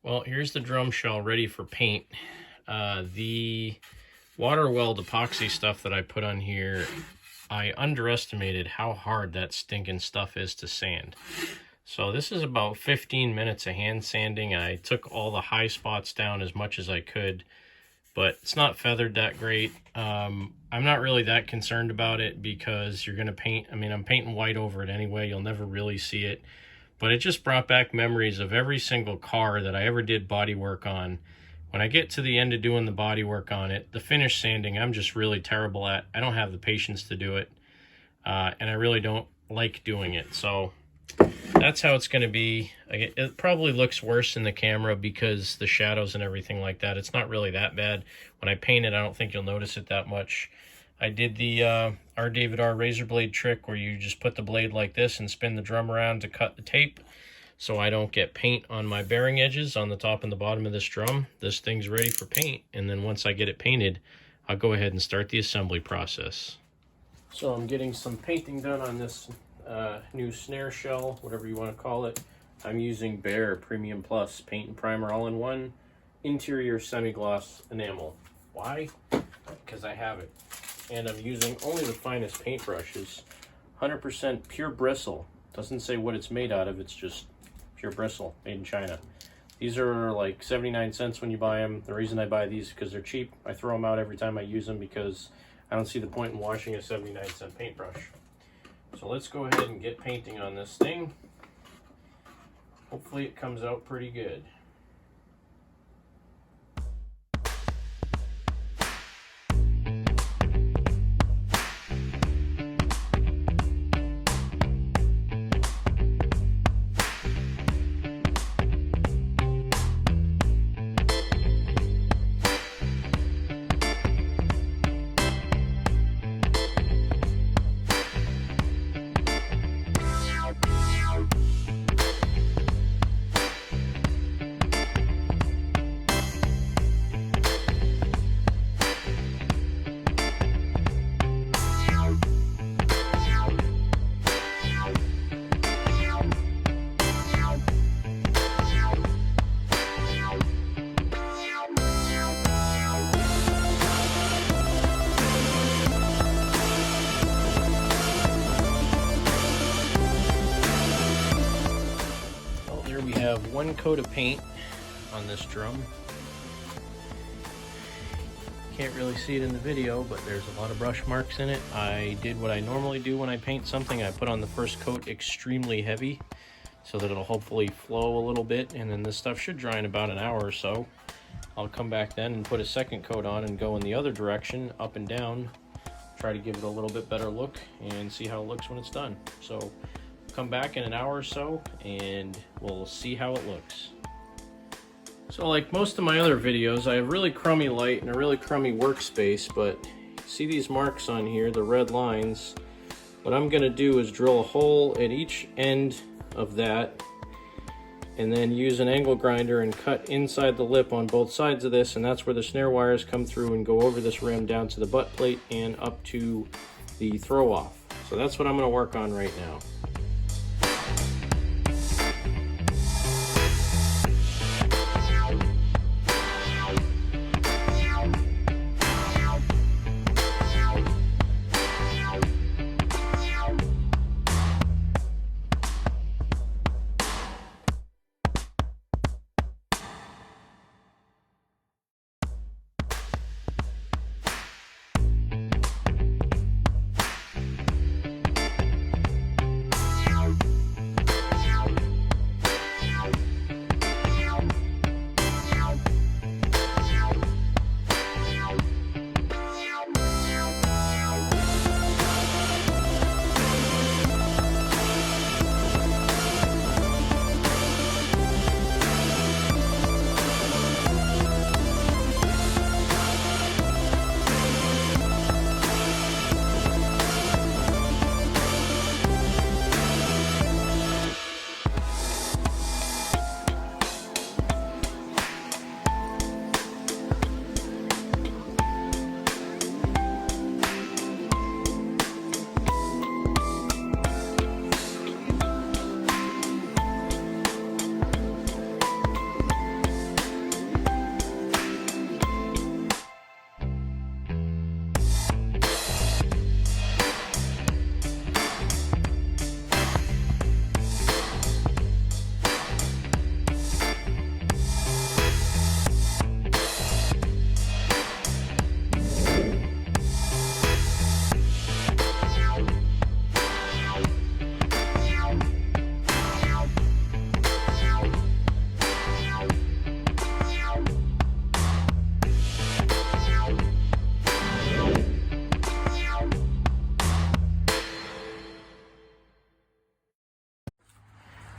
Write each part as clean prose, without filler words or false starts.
Well, here's the drum shell ready for paint. The water weld epoxy stuff that I put on here, I underestimated how hard that stinking stuff is to sand. So this is about 15 minutes of hand sanding. I took all the high spots down as much as I could, but it's not feathered that great. I'm not really that concerned about it because you're going to paint. I mean, I'm painting white over it anyway. You'll never really see it. But it just brought back memories of every single car that I ever did body work on. When I get to the end of doing the body work on it, the finish sanding, I'm just really terrible at. I don't have the patience to do it, and I really don't like doing it. So that's how it's going to be. It probably looks worse in the camera because the shadows and everything like that. It's not really that bad. When I paint it, I don't think you'll notice it that much. I did the R. David R. razor blade trick where you just put the blade like this and spin the drum around to cut the tape so I don't get paint on my bearing edges on the top and the bottom of this drum. This thing's ready for paint, and then once I get it painted, I'll go ahead and start the assembly process. So I'm getting some painting done on this new snare shell, whatever you want to call it. I'm using Behr Premium Plus paint and primer all-in-one interior semi-gloss enamel. Why? Because I have it. And I'm using only the finest paintbrushes, 100% pure bristle. Doesn't say what it's made out of, it's just pure bristle, made in China. These are like 79 cents when you buy them. The reason I buy these is because they're cheap. I throw them out every time I use them because I don't see the point in washing a 79-cent paintbrush. So let's go ahead and get painting on this thing. Hopefully it comes out pretty good. We have one coat of paint on this drum. Can't really see it in the video, but there's a lot of brush marks in it. I did what I normally do when I paint something. I put on the first coat extremely heavy so that it'll hopefully flow a little bit, and then this stuff should dry in about an hour or so. I'll come back then and put a second coat on and go in the other direction, up and down, try to give it a little bit better look and see how it looks when it's done. So come back in an hour or so and we'll see how it looks. So like most of my other videos, I have really crummy light and a really crummy workspace, but see these marks on here, the red lines. What I'm gonna do is drill a hole at each end of that and then use an angle grinder and cut inside the lip on both sides of this, and that's where the snare wires come through and go over this rim down to the butt plate and up to the throw off. So that's what I'm gonna work on right now.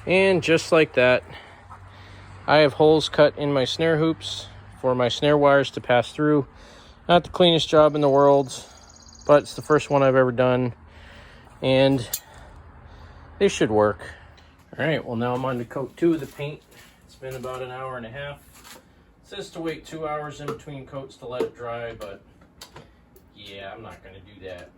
And just like that, I have holes cut in my snare hoops for my snare wires to pass through. Not the cleanest job in the world, but it's the first one I've ever done, and they should work. All right, well now I'm on to coat 2 of the paint. It's been about an hour and a half. It says to wait 2 hours in between coats to let it dry, but yeah, I'm not gonna do that.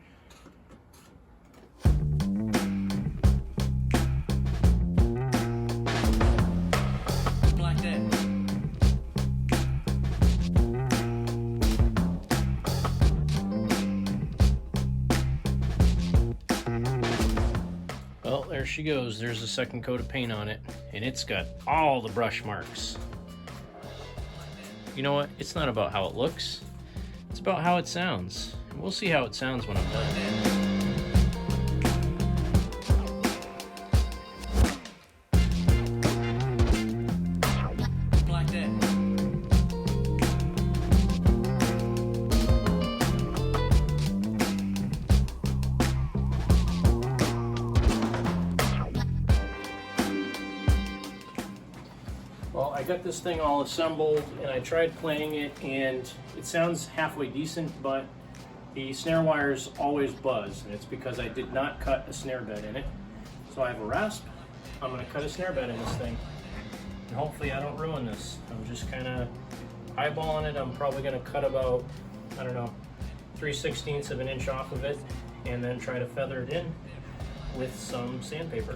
Well, there she goes. There's the second coat of paint on it, and it's got all the brush marks. You know what? It's not about how it looks. It's about how it sounds. We'll see how it sounds when I'm done. Well, I got this thing all assembled and I tried playing it, and it sounds halfway decent, but the snare wires always buzz, and it's because I did not cut a snare bed in it. So I have a rasp. I'm going to cut a snare bed in this thing, and hopefully I don't ruin this. I'm just kind of eyeballing it. I'm probably going to cut about, I don't know, 3/16 of an inch off of it, and then try to feather it in with some sandpaper.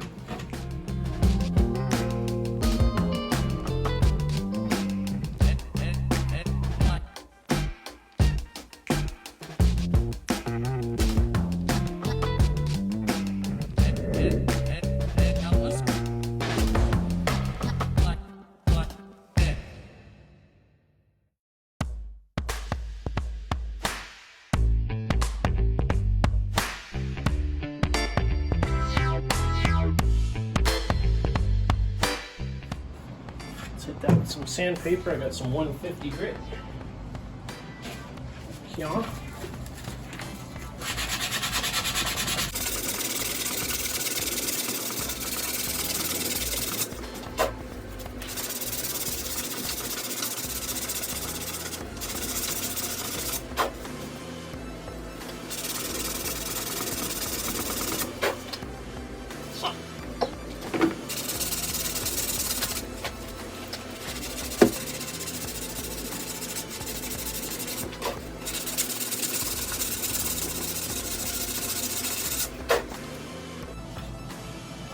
Hit that with some sandpaper. I got some 150 grit. Here.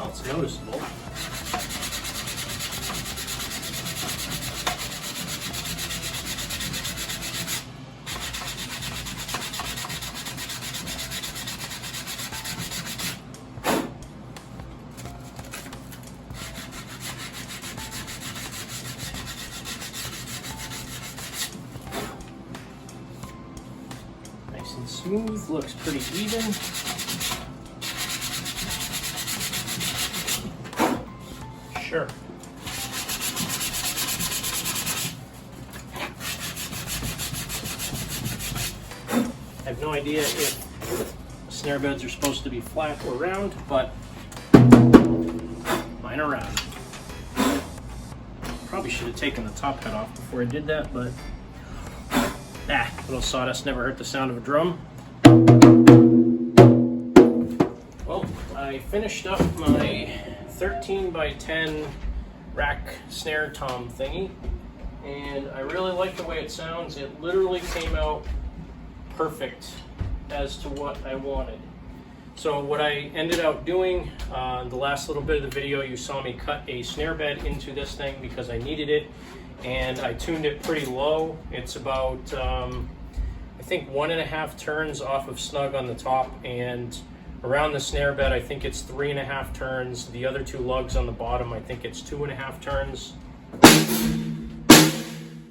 It's noticeable. Nice and smooth, looks pretty even. Sure. I have no idea if snare beds are supposed to be flat or round, but mine are round. Probably should have taken the top head off before I did that, but little sawdust never hurt the sound of a drum. Well, I finished up my 13 by 10 rack snare tom thingy, and I really like the way it sounds. It literally came out perfect as to what I wanted. So what I ended up doing, the last little bit of the video, you saw me cut a snare bed into this thing because I needed it, and I tuned it pretty low. It's about I think 1.5 turns off of snug on the top, and around the snare bed, I think it's 3.5 turns. The other 2 lugs on the bottom, I think it's 2.5 turns.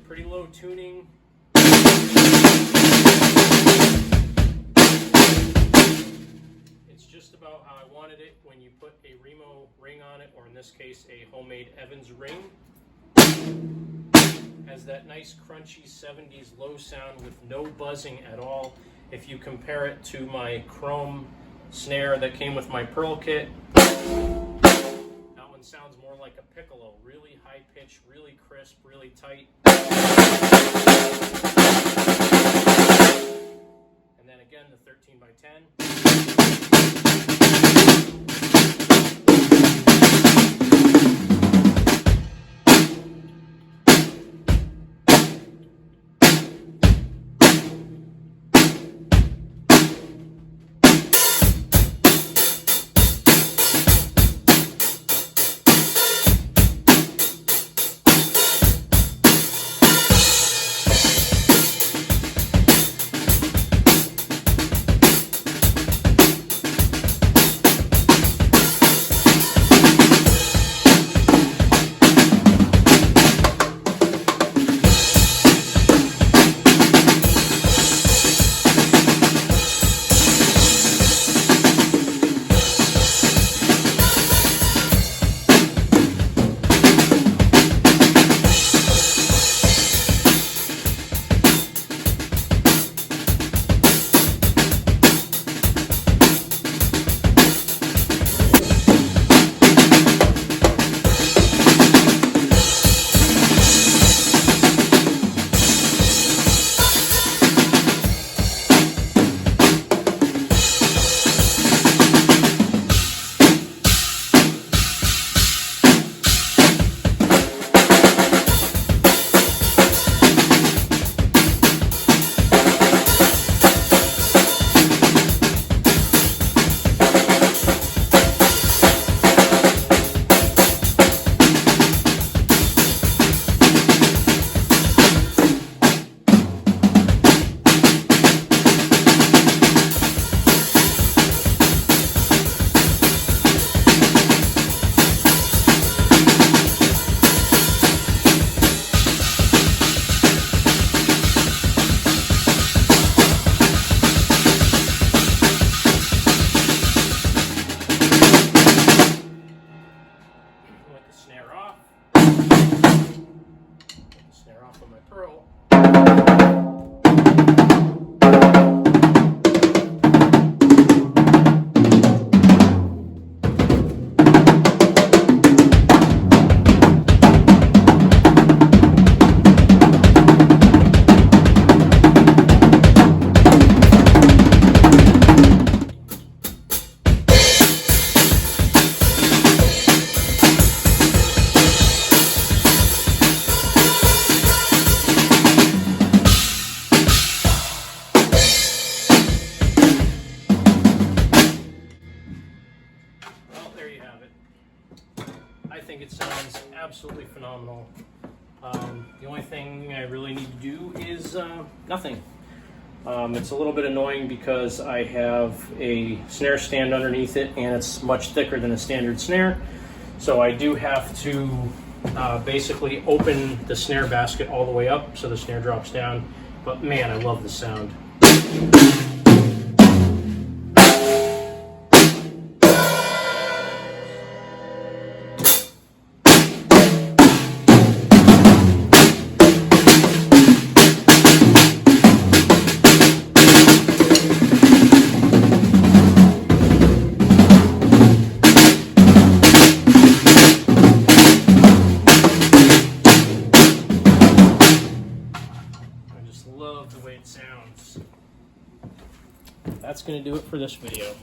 Pretty low tuning. It's just about how I wanted it when you put a Remo ring on it, or in this case, a homemade Evans ring. Has that nice crunchy 70s low sound with no buzzing at all. If you compare it to my chrome snare that came with my Pearl kit, that one sounds more like a piccolo, really high pitch, really crisp, really tight. And then again, the 13x10. I think it sounds absolutely phenomenal. The only thing I really need to do is nothing. It's a little bit annoying because I have a snare stand underneath it and it's much thicker than a standard snare. So I do have to basically open the snare basket all the way up so the snare drops down. But man, I love the sound. Love the way it sounds. That's going to do it for this video.